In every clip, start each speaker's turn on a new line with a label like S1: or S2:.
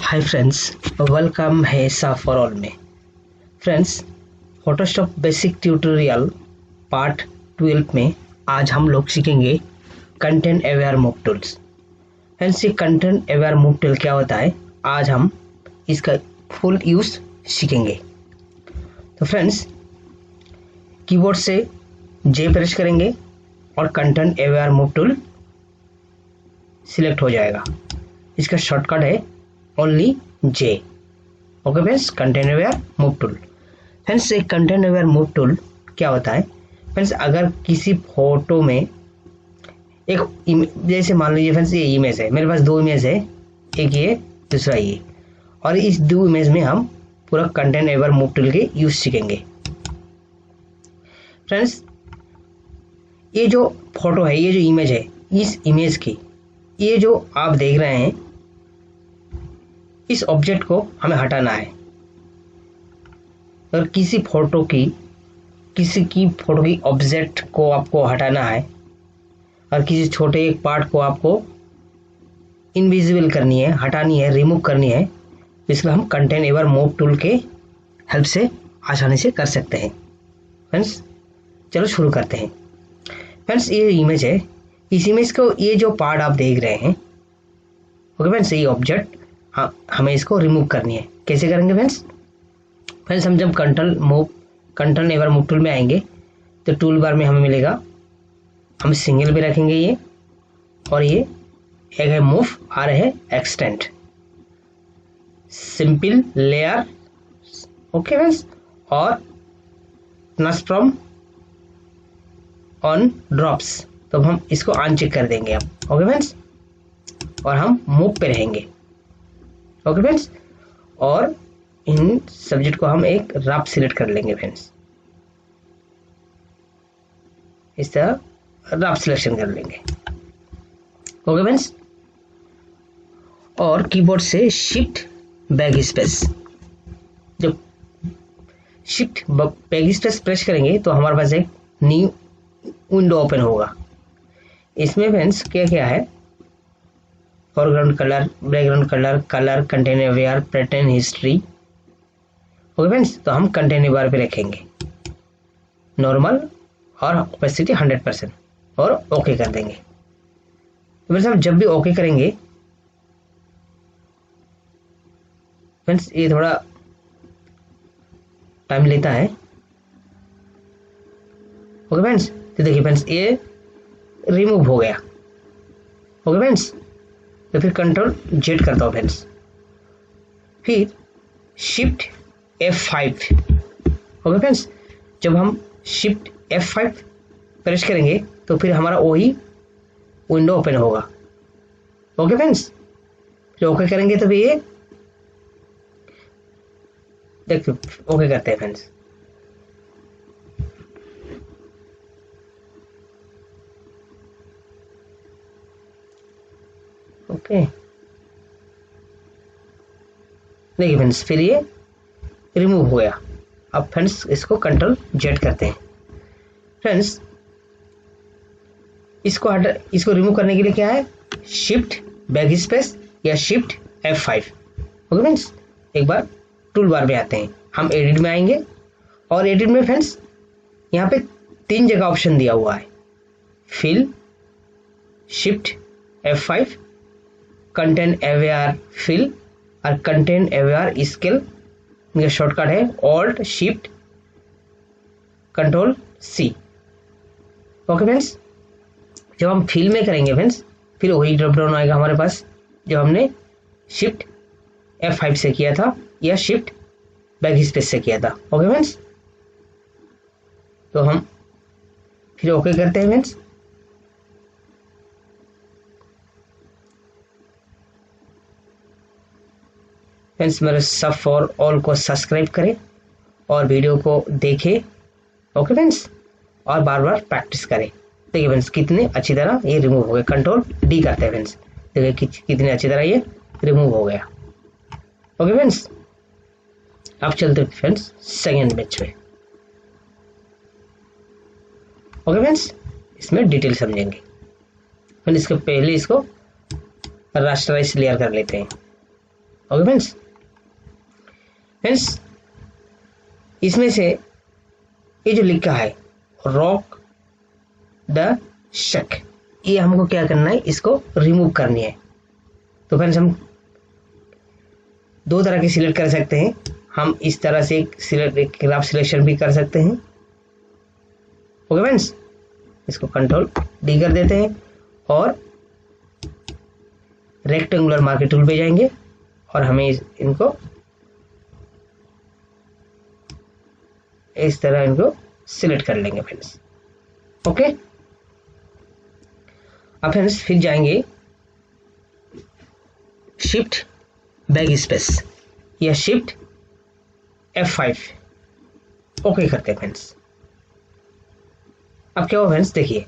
S1: Hi friends, welcome है सा for all में। Friends, Photoshop basic tutorial part 12 में आज हम लोग सीखेंगे content aware move tools. Friends, ये कंटेंट अवेयर मूव टूल क्या होता है, आज हम इसका फुल यूज सीखेंगे। तो फ्रेंड्स, कीबोर्ड से जे प्रेस करेंगे और content aware move tool select हो जाएगा। इसका शॉर्टकट है only J. Okay friends, content aware move tool. Friends, एक कंटेंट अवेयर मूव टूल क्या होता है फ्रेंड्स, अगर किसी फोटो में एक जैसे मान लीजिए फ्रेंड्स, ये इमेज है, मेरे पास दो इमेज है, एक ये दूसरा ये, और इस दो इमेज में हम पूरा कंटेंट अवेयर मूव टूल के यूज सीखेंगे। फ्रेंड्स, ये जो फोटो है, ये जो इमेज है, इस इमेज की ये जो आप देख रहे हैं, इस ऑब्जेक्ट को हमें हटाना है। अगर किसी फोटो की ऑब्जेक्ट को आपको हटाना है और किसी छोटे एक पार्ट को आपको इनविजिबल करनी है, हटानी है, रिमूव करनी है, इसलिए हम कंटेंट अवेयर मूव टूल के हेल्प से आसानी से कर सकते हैं। फ्रेंड्स, चलो शुरू करते हैं। फ्रेंड्स, ये इमेज है, इस इमेज को ये जो पार्ट आप देख रहे हैं, ओके फ्रेंड्स, ये ऑब्जेक्ट हमें इसको रिमूव करनी है। कैसे करेंगे फ्रेंड्स? हम जब कंटेंट अवेयर मूव टूल में आएंगे तो टूल बार में हमें मिलेगा, हम सिंगल पे रखेंगे ये, और ये एक है मूव और है extend, simple layer, okay friends, और ट्रांसफॉर्म ऑन ड्रॉप्स। तो हम इसको अनचेक कर देंगे अब, ओके फ्रेंड्स, और हम मूव पे रहेंगे। ओके फ्रेंड्स, और इन सब्जेक्ट को हम एक रफ सिलेक्ट कर लेंगे फ्रेंड्स, इस तरह रफ सिलेक्शन कर लेंगे। ओके फ्रेंड्स, और कीबोर्ड से शिफ्ट बैक स्पेस, जब शिफ्ट बैक स्पेस प्रेस करेंगे तो हमारे पास एक न्यू विंडो ओपन होगा। इसमें फ्रेंड्स क्या क्या है, foreground colour, background colour, colour, content aware, pattern, history. Okay friends, तो हम कंटेंट अवेयर पे रखेंगे नॉर्मल और ओपेसिटी 100% और ओके कर देंगे। तो फ्रेंड्स, हम जब भी ओके करेंगे फ्रेंड्स, ये थोड़ा टाइम लेता है। ओके फ्रेंड्स, तो देखिए फ्रेंड्स, ये रिमूव हो गया। ओके फ्रेंड्स, तो फिर कंट्रोल जेड करता हूँ फ्रेंड्स, फिर शिफ्ट F5। ओके फ्रेंड्स, जब हम शिफ्ट F5 प्रेस करेंगे तो फिर हमारा वही विंडो ओपन होगा। ओके फ्रेंड्स, फिर ओके करेंगे तो फिर ये देखिए ओके करते हैं फ्रेंड्स। ओके, देखिए फ्रेंड्स, फिर ये रिमूव हो गया। अब फ्रेंड्स, इसको कंट्रोल जेड करते हैं। फ्रेंड्स, इसको रिमूव करने के लिए क्या है, शिफ्ट बैक स्पेस या शिफ्ट F5। ओके फ्रेंड्स, एक बार टूल बार में आते हैं, हम एडिट में आएंगे, और एडिट में फ्रेंड्स यहाँ पे 3 जगह ऑप्शन दिया हुआ है, fill, shift F5, content aware fill और कंटेंट अवेयर स्केल। इनका शॉर्टकट है alt shift control C. Okay friends, जब हम फिल में करेंगे फ्रेंड्स, फिर वही ड्रॉप डाउन आएगा हमारे पास जो हमने शिफ्ट F5 से किया था या शिफ्ट बैक स्पेस से किया था। ओके फ्रेंड्स, तो हम फिर ओके करते हैं फ्रेंड्स। फ्रेंड्स, मेरे सब फॉर ऑल को सब्सक्राइब करें और वीडियो को देखें। ओके फ्रेंड्स, और बार बार प्रैक्टिस करें। देखिए फ्रेंड्स, कितने अच्छी तरह ये रिमूव हो गया। कंट्रोल डी करते हैं फ्रेंड्स, देखिए कितने अच्छी तरह ये रिमूव हो गया। ओके फ्रेंड्स, अब चलते हैं फ्रेंड्स सेकेंड मैच में। ओके फ्रेंड्स, इसमें डिटेल समझेंगे। फ्रेंड्स, इसके पहले इसको रास्टराइज लेयर कर लेते हैं। Okay friends. फ्रेंड्स इसमें से ये जो लिखा है रॉक द शक, ये हमको क्या करना है, इसको रिमूव करनी है। तो फ्रेंड्स हम दो तरह के सिलेक्ट कर सकते हैं। हम इस तरह से एक ग्राफ सिलेक्शन भी कर सकते हैं। ओके फ्रेंड्स, इसको कंट्रोल डी कर देते हैं और रेक्टेंगुलर मार्कर टूल पे जाएंगे और हमें इनको इस तरह इनको सिलेक्ट कर लेंगे फ्रेंड्स। ओके, अब फ्रेंड्स फिर जाएंगे शिफ्ट बैक स्पेस या शिफ्ट F5, ओके करते हैं फ्रेंड्स। अब क्या हुआ फ्रेंड्स, देखिए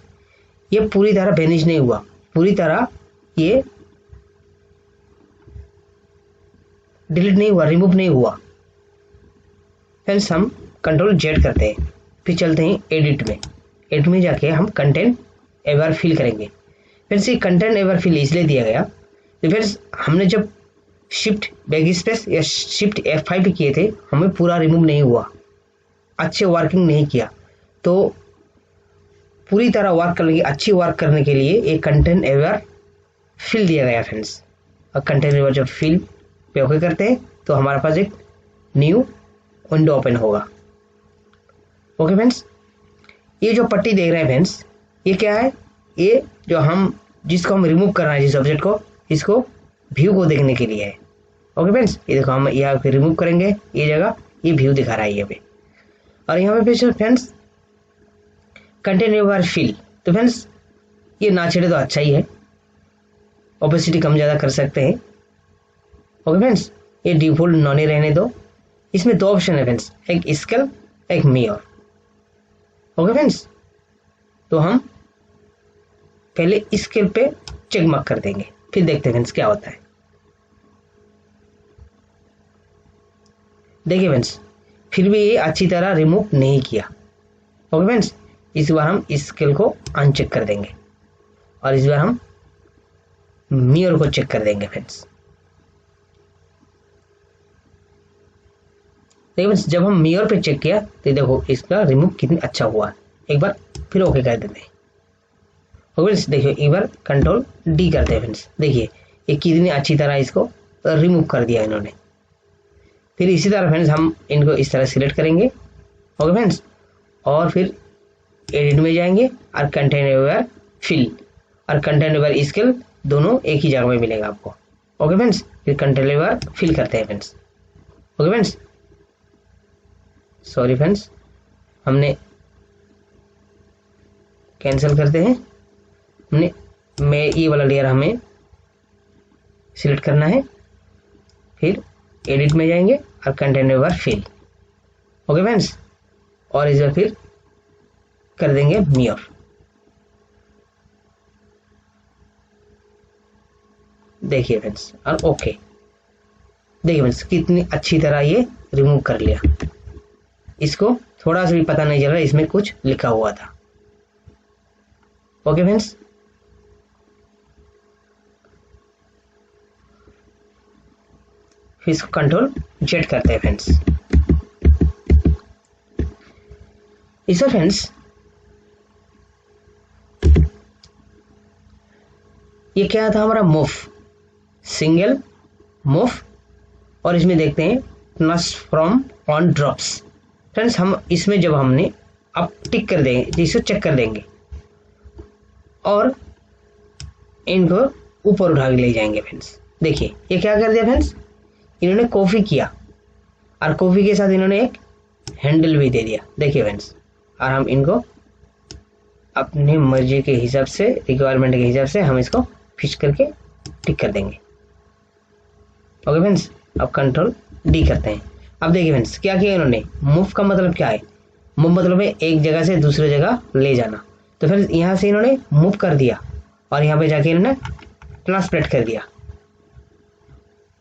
S1: ये पूरी तरह वेनिश नहीं हुआ, पूरी तरह ये डिलीट नहीं हुआ, रिमूव नहीं हुआ। फ्रेंड्स हम कंट्रोल जेड करते हैं, फिर चलते हैं एडिट में। एडिट में जाके हम कंटेंट एवर फिल करेंगे। फ्रेंड्स ये कंटेंट एवर फिल इसलिए दिया गया तो फ्रेंड्स हमने जब शिफ्ट बैक स्पेस या शिफ्ट F5 भी किए थे, हमें पूरा रिमूव नहीं हुआ, अच्छे वर्किंग नहीं किया। तो पूरी तरह वर्क करने की, अच्छी वर्क करने के लिए एक कंटेंट एवर फिल दिया गया फ्रेंड्स। और कंटेंट एवर जब फिल पे ओके करते हैं तो हमारे पास एक न्यू विंडो ओपन होगा। ओके फ्रेंड्स, ये जो पट्टी देख रहे हैं फ्रेंड्स, ये क्या है, ये जो हम जिसको हम रिमूव कर रहे हैं, जिस ऑब्जेक्ट को, इसको व्यू को देखने के लिए है। ओके फ्रेंड्स, ये देखो हम यहाँ पे रिमूव करेंगे, ये जगह ये व्यू दिखा रहा है यहाँ पे। और यहाँ पे फिर फ्रेंड्स कंटेंट एवर फिल, तो फ्रेंड्स ये ना छेड़े तो अच्छा ही है, ओपेसिटी कम ज़्यादा कर सकते हैं। ओके फ्रेंड्स, ये डिफॉल्ट नॉन ही रहने दो। इसमें दो ऑप्शन है फ्रेंड्स, एक स्केल एक मिरर। ओके फ्रेंड्स, तो हम पहले स्केल पे चेक मार्क कर देंगे, फिर देखते हैं फ्रेंड्स क्या होता है। देखिए फ्रेंड्स फिर भी ये अच्छी तरह रिमूव नहीं किया। ओके फ्रेंड्स, इस बार हम स्केल को अनचेक कर देंगे और इस बार हम मिरर को चेक कर देंगे फ्रेंड्स। देखिए जब हम मिरर पे चेक किया तो देखो इसका रिमूव कितनी अच्छा हुआ। एक बार फिर ओके कर देते हैं। फ्रेंड्स देखिए एक बार कंट्रोल डी करते हैं फ्रेंड्स, देखिए ये कितनी अच्छी तरह इसको रिमूव कर दिया इन्होंने। फिर इसी तरह फ्रेंड्स हम इनको इस तरह सिलेक्ट करेंगे। ओके फ्रेंड्स, और फिर एडिट में जाएंगे और कंटेंट एवर फिल और कंटेंट एवर स्केल दोनों एक ही जगह में मिलेगा आपको। ओके फ्रेंड्स, फिर कंटेंट एवर फिल करते हैं friends. Okay friends, sorry friends हमने कैंसिल करते हैं। हमने मैं ये वाला लेयर हमें सिलेक्ट करना है, फिर एडिट में जाएंगे और content aware fill. Okay friends, और इस बार फिर कर देंगे मिरर। देखिए फ्रेंड्स और ओके, देखिए फ्रेंड्स कितनी अच्छी तरह ये रिमूव कर लिया। इसको थोड़ा सा भी पता नहीं चल रहा इसमें कुछ लिखा हुआ था। ओके फ्रेंड्स, फिर इसको कंट्रोल जेड करते हैं फ्रेंड्स। इस फ्रेंड्स ये क्या था हमारा मूव, सिंगल मूव, और इसमें देखते हैं ट्रांसफॉर्म ऑन ड्रॉप्स। फ्रेंड्स हम इसमें जब हमने अब टिक कर देंगे, जिसे चेक कर देंगे और इनको ऊपर उठा के ले जाएंगे फ्रेंड्स। देखिए ये क्या कर दिया फ्रेंड्स, इन्होंने कॉपी किया और कॉपी के साथ इन्होंने एक हैंडल भी दे दिया। देखिए फ्रेंड्स, और हम इनको अपनी मर्जी के हिसाब से, रिक्वायरमेंट के हिसाब से हम इसको फिक्स करके टिक कर देंगे। ओके फ्रेंड्स, अब कंट्रोल डी करते हैं। अब देखिए फ्रेंड्स क्या किया इन्होंने, मूव का मतलब क्या है, मूव मतलब है एक जगह से दूसरे जगह ले जाना। तो फ्रेंड्स यहाँ से इन्होंने मूव कर दिया और यहाँ पे जाके इन्होंने ट्रांसलेट कर दिया,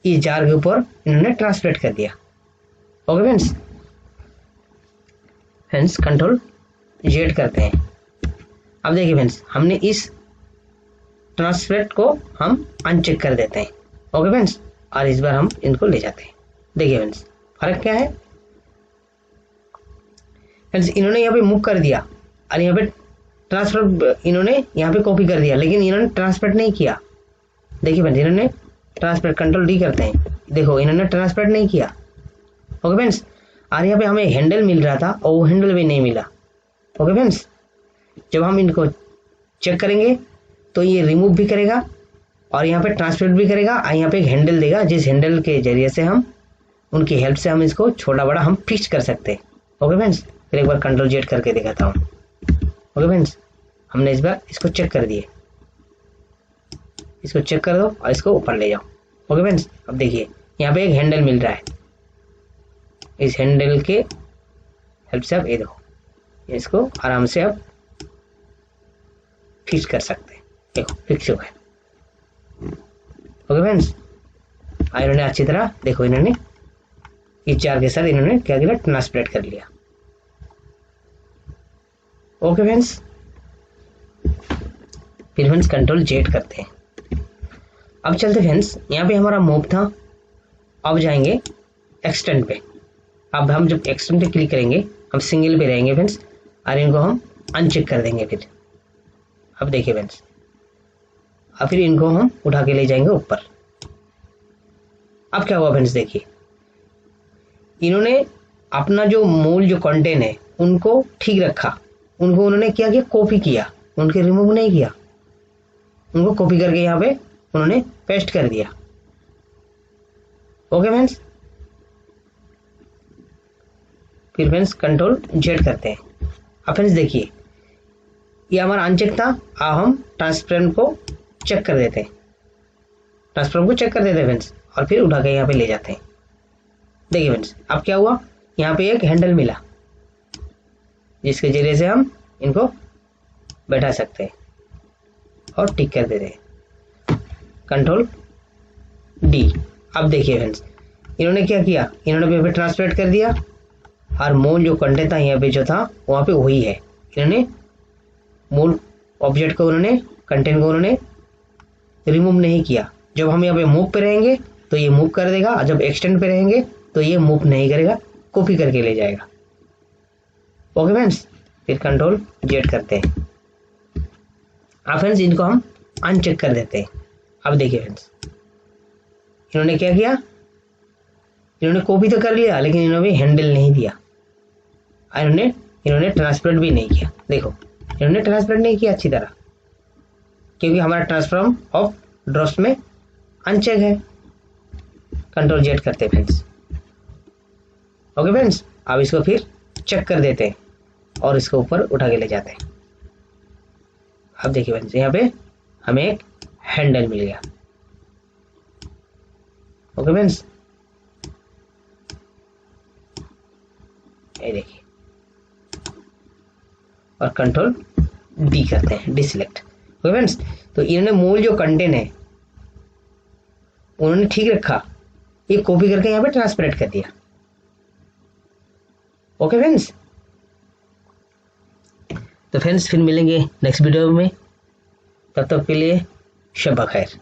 S1: इस जार के ऊपर इन्होंने ट्रांसलेट कर दिया। Okay friends, friends control Z करते हैं। अब देखिए फ्रेंड्स हमने इस ट्रांसलेट को हम अनचेक कर देते हैं। ओके फ्रेंड्स, और इस बार हम इनको ले जाते हैं। देखिए फ्रेंड्स फर्क क्या है फ्रेंड्स, इन्होंने यहाँ पे मूव कर दिया और यहाँ पे ट्रांसफर इन्होंने यहाँ पे कॉपी कर दिया, लेकिन इन्होंने ट्रांसफर नहीं किया। देखिए फ्रेंड्स इन्होंने ट्रांसफर, कंट्रोल डी करते हैं, देखो इन्होंने ट्रांसफर नहीं किया। ओके फ्रेंड्स, और यहाँ पे हमें हैंडल मिल रहा था और वो हैंडल भी नहीं मिला। ओके फ्रेंड्स, जब हम इनको चेक करेंगे तो ये रिमूव भी करेगा और यहाँ पे ट्रांसफर भी करेगा और यहाँ पे एक हैंडल देगा, जिस हैंडल के जरिए से हम उनकी हेल्प से हम इसको छोटा बड़ा हम फिक्स कर सकते हैं। ओके फ्रेंड्स, फिर एक बार कंट्रोल जेड करके दिखाता हूँ। ओके फ्रेंड्स, हमने इस बार इसको चेक कर दिए, इसको चेक कर दो और इसको ऊपर ले जाओ। ओके फ्रेंड्स, अब देखिए यहाँ पे एक हैंडल मिल रहा है, इस हैंडल के हेल्प से आप ये देखो इसको आराम से आप फिक्स कर सकते हैं। देखो फिक्स हो गया। ओके फ्रेंड्स, इन्होंने अच्छी तरह देखो इन्होंने इस जार के साथ इन्होंने क्या किया, ट्रांसप्लेट कर लिया। ओके फ्रेंड्स, फिर फ्रेंड्स कंट्रोल जेड करते हैं। अब चलते फ्रेंड्स, यहाँ पे हमारा मूव था, अब जाएंगे एक्सटेंड पे। अब हम जब एक्सटेंड पे क्लिक करेंगे हम सिंगल पे रहेंगे फ्रेंड्स और इनको हम अनचेक कर देंगे। फिर अब देखिए फ्रेंड्स, अब फिर इनको हम उठा के ले जाएंगे ऊपर। अब क्या हुआ फ्रेंड्स, देखिए इन्होंने अपना जो मूल जो कंटेंट है उनको ठीक रखा, उनको उन्होंने क्या किया, कॉपी किया, उनके रिमूव नहीं किया, उनको कॉपी करके यहाँ पे उन्होंने पेस्ट कर दिया। ओके फ्रेंड्स, फिर फ्रेंड्स कंट्रोल जेड करते हैं। अब फ्रेंड्स देखिए ये हमारा अनचेक था, अब हम ट्रांसपेरेंट को चेक कर देते हैं, ट्रांसपेरेंट को चेक कर देते हैं फ्रेंड्स और फिर उठा के यहाँ पे ले जाते हैं। देखिए फ्रेंड्स अब क्या हुआ, यहाँ पे एक हैंडल मिला जिसके जरिए से हम इनको बैठा सकते हैं और टिक कर देते हैं। Control D. अब देखिए फ्रेंड्स इन्होंने क्या किया, इन्होंने यहाँ पे ट्रांसलेट कर दिया और मूल जो कंटेंट था यहाँ पे जो था वहाँ पे वही है। इन्होंने मूल ऑब्जेक्ट को उन्होंने कंटेंट को उन्होंने रिमूव नहीं किया। जब हम यहाँ पे मूव पे रहेंगे तो ये मूव कर देगा और जब एक्सटेंड पे रहेंगे तो ये मूव नहीं करेगा, कॉपी करके ले जाएगा। ओके फ्रेंड्स, फिर कंट्रोल जेड करते हैं। अब फ्रेंड्स इनको हम अनचेक कर देते हैं। अब देखिए फ्रेंड्स इन्होंने क्या किया, इन्होंने कॉपी तो कर लिया लेकिन इन्होंने हैंडल नहीं दिया, इन्होंने ट्रांसपेरेंट भी नहीं किया। देखो इन्होंने ट्रांसपेरेंट नहीं किया अच्छी तरह, क्योंकि हमारा ट्रांसफॉर्म ऑफ ड्रॉप्स में अनचेक है। कंट्रोल जेड करते हैं फ्रेंड्स। ओके फ्रेंड्स, अब इसको फिर चेक कर देते हैं और इसको ऊपर उठा के ले जाते हैं। अब देखिए फ्रेंड्स यहाँ पे हमें एक हैंडल मिल गया। ओके फ्रेंड्स, ये देखिए और कंट्रोल डी करते हैं, डिसेलेक्ट। ओके फ्रेंड्स, तो इन्होंने मूल जो कंटेंट है उन्होंने ठीक रखा, ये कॉपी करके यहाँ पे ट्रांसपेरेंट कर दिया। ओके फ्रेंड्स, तो फ्रेंड्स फिर मिलेंगे नेक्स्ट वीडियो में, तब तक के लिए शब बखैर।